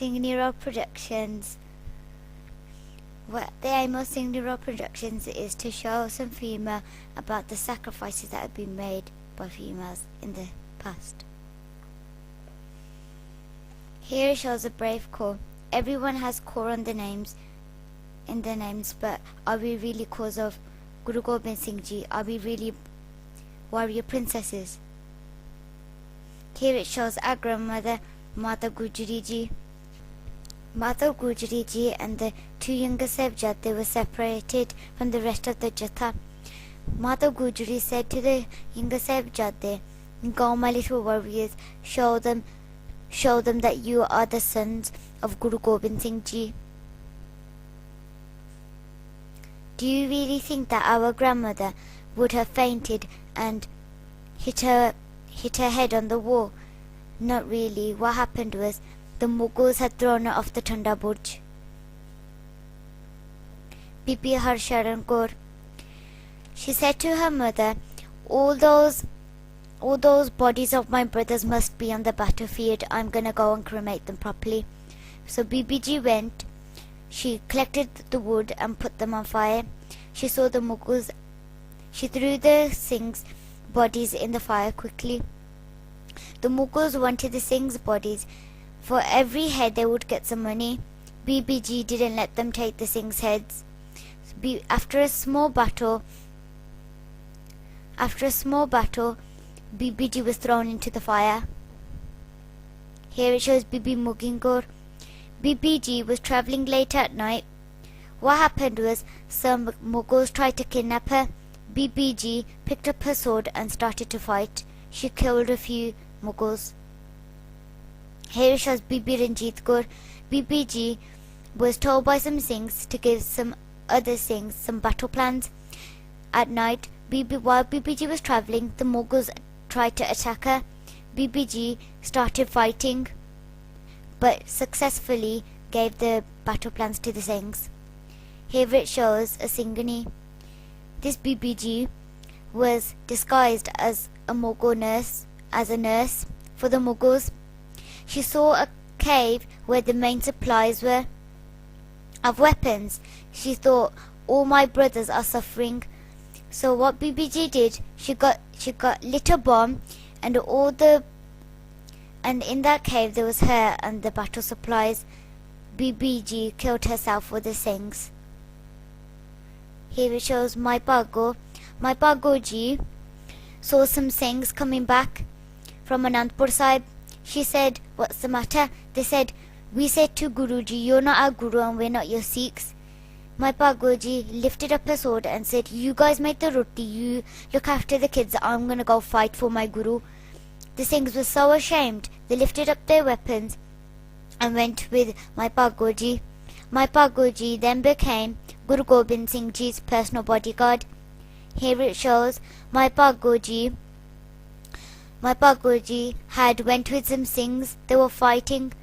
Singhrow Productions. What the aim of Singhrow Productions is to show some female about the sacrifices that have been made by females in the past. Here it shows a brave Kaur. Everyone has Kaur on the names, in their names, but are we really Kaurs of Guru Gobind Singh Ji? Are we really warrior princesses? Here it shows our grandmother, Mata Gujari Ji. Mata Gujari Ji and the two younger Sahibzade were separated from the rest of the Jatha. Mata Gujari said to the younger Sahibzade, "Go, my little warriors, show them that you are the sons of Guru Gobind Singh Ji." Do you really think that our grandmother would have fainted and hit her head on the wall? Not really. What happened was the Mughals had thrown her off the Thanda Burj. Bibi Harsharan Kaur. She said to her mother, all those bodies of my brothers must be on the battlefield. I'm gonna go and cremate them properly. So Bibi Ji went. She collected the wood and put them on fire. She saw the Mughals. She threw the Singhs' bodies in the fire quickly. The Mughals wanted the Singhs' bodies. For every head they would get some money. Bibi Ji didn't let them take the Singhs' heads. After a small battle, Bibi Ji was thrown into the fire. Here it shows Bibi Muggin Kaur. Bibi Ji was travelling late at night. What happened was some Mughals tried to kidnap her. Bibi Ji picked up her sword and started to fight. She killed a few Mughals. Here it shows Bibi Ranjit Kaur. Bibi Ji was told by some Singhs to give some other Singhs some battle plans. At night, while Bibi Ji was travelling, the Mughals tried to attack her. Bibi Ji started fighting, but successfully gave the battle plans to the Singhs. Here it shows a Singhani. This Bibi Ji was disguised as a Mughal nurse, for the Mughals. She saw a cave where the main supplies were of weapons. She thought, all my brothers are suffering. So what Bibi Ji did, she got lit a bomb, and in that cave there was her and the battle supplies. Bibi Ji killed herself for the Singhs. Here it shows my Bhabbu. My Bhabbu Ji saw some Singhs coming back from Anandpur Sahib. She said, "What's the matter?" They said, "We said to Guruji, you're not our Guru and we're not your Sikhs." My Bhabbu Ji lifted up her sword and said, "You guys make the roti, you look after the kids, I'm gonna go fight for my Guru." The Singhs were so ashamed, they lifted up their weapons and went with my Bhabbu Ji. My Bhabbu Ji then became Guru Gobind Singh Ji's personal bodyguard. Here it shows my Bhabbu Ji had went with some Singhs. They were fighting.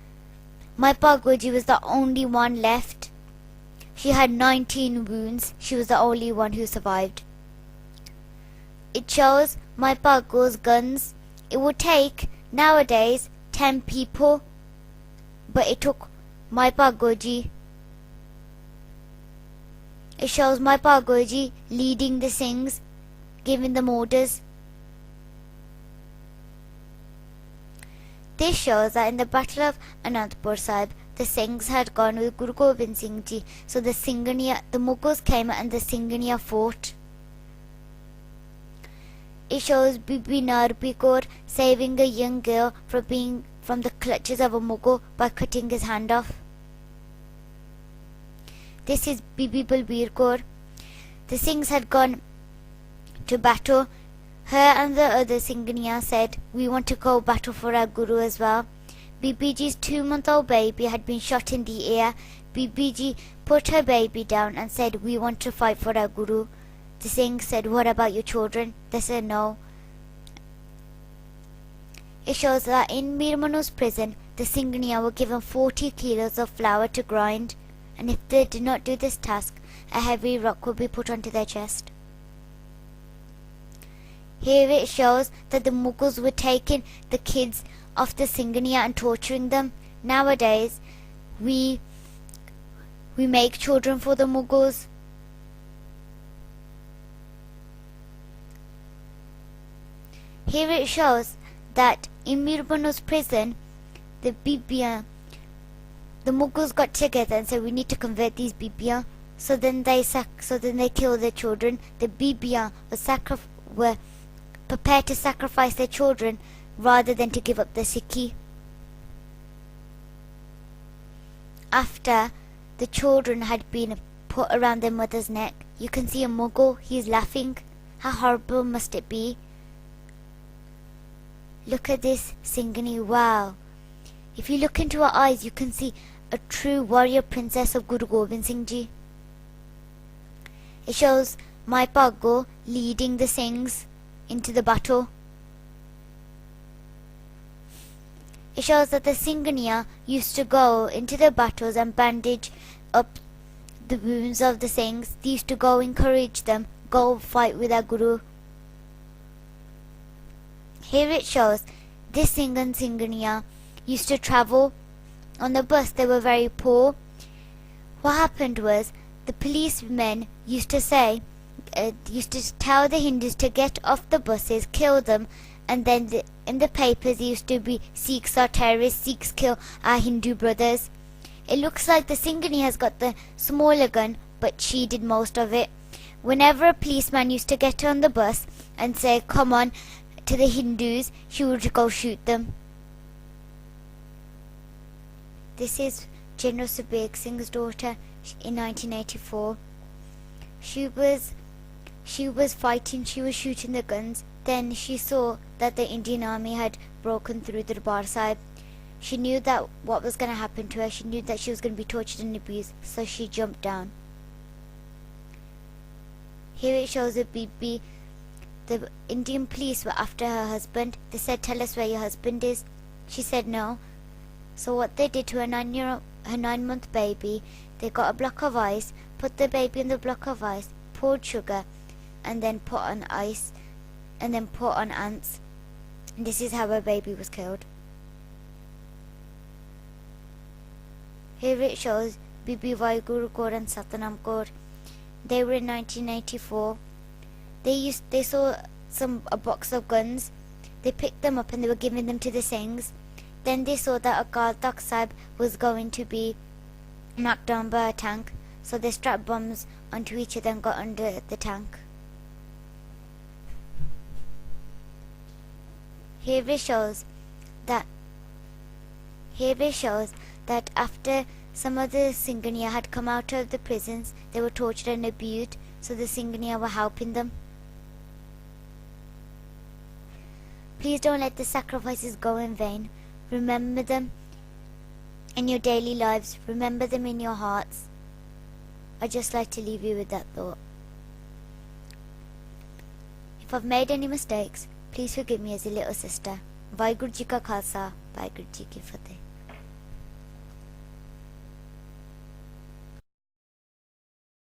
My Bhabbu Ji was the only one left. She had 19 wounds. She was the only one who survived. It shows my Bhabbu's guns. It would take nowadays 10 people, but it took my Bhabbu Ji. It shows my Bhabbu Ji leading the Singhs, giving them orders. This shows that in the Battle of Anandpur Sahib, the Singhs had gone with Guru Gobind Singh Ji, so the Mughals came and the Singhania fought. It shows Bibi Narbi Kaur saving a young girl from the clutches of a Mughal by cutting his hand off. This is Bibi Balbir Kaur. The Singhs had gone to battle. Her and the other Singhania said, "We want to go battle for our Guru as well." Bibi Ji's 2-month-old baby had been shot in the air. Bibi Ji put her baby down and said, "We want to fight for our Guru." The Singhs said, "What about your children?" They said no. It shows that in Mir Manu's prison, the Singhania were given 40 kilos of flour to grind, and if they did not do this task, a heavy rock would be put onto their chest. Here it shows that the Mughals were taking the kids of the Singhania and torturing them. Nowadays, we make children for the Mughals. Here it shows that in Mir Banu's prison, the Mughals got together and said, we need to convert these Bibiyan. So then they killed their children. The Bibiyan were prepared to sacrifice their children rather than to give up their Sikhi. After the children had been put around their mother's neck, you can see a Mughal, he's laughing. How horrible must it be? Look at this Singhini, wow. If you look into her eyes, you can see a true warrior princess of Guru Gobind Singh Ji. It shows my Bhabbu leading the Singhs into the battle. It shows that the Singhaniya used to go into the battles and bandage up the wounds of the Singhs. They used to go encourage them, go fight with our Guru. Here it shows this Singh and Singhaniya used to travel on the bus. They were very poor. What happened was the policemen used to tell the Hindus to get off the buses, kill them, and then in the papers it used to be Sikhs are terrorists, Sikhs kill our Hindu brothers. It looks like the Singhani has got the smaller gun, but she did most of it. Whenever a policeman used to get on the bus and say, come on, to the Hindus, she would go shoot them. This is General Sukhdev Singh's daughter in 1984. She was fighting, she was shooting the guns. Then she saw that the Indian army had broken through the Darbar Sahib. She knew that what was going to happen to her. She knew that she was going to be tortured and abused, so she jumped down. Here it shows a Bibi. The Indian police were after her husband. They said, tell us where your husband is. She said no. So what they did to her 9-month baby, they got a block of ice, put the baby in the block of ice, poured sugar, and then put on ice, and then put on ants. And this is how her baby was killed. Here it shows Bibi Vaheguru Kaur and Satnam Kaur. They were in 1984. They saw a box of guns. They picked them up and they were giving them to the Singhs. Then they saw that Akal Takht Sahib was going to be knocked down by a tank. So they strapped bombs onto each other and got under the tank. Here it shows that after some of the Singhaniya had come out of the prisons, they were tortured and abused, so the Singhaniya were helping them. Please don't let the sacrifices go in vain. Remember them in your daily lives. Remember them in your hearts. I'd just like to leave you with that thought. If I've made any mistakes, please forgive me as a little sister. Vaheguru Ji Ka Khalsa, Vaheguru Ji Ki Fateh.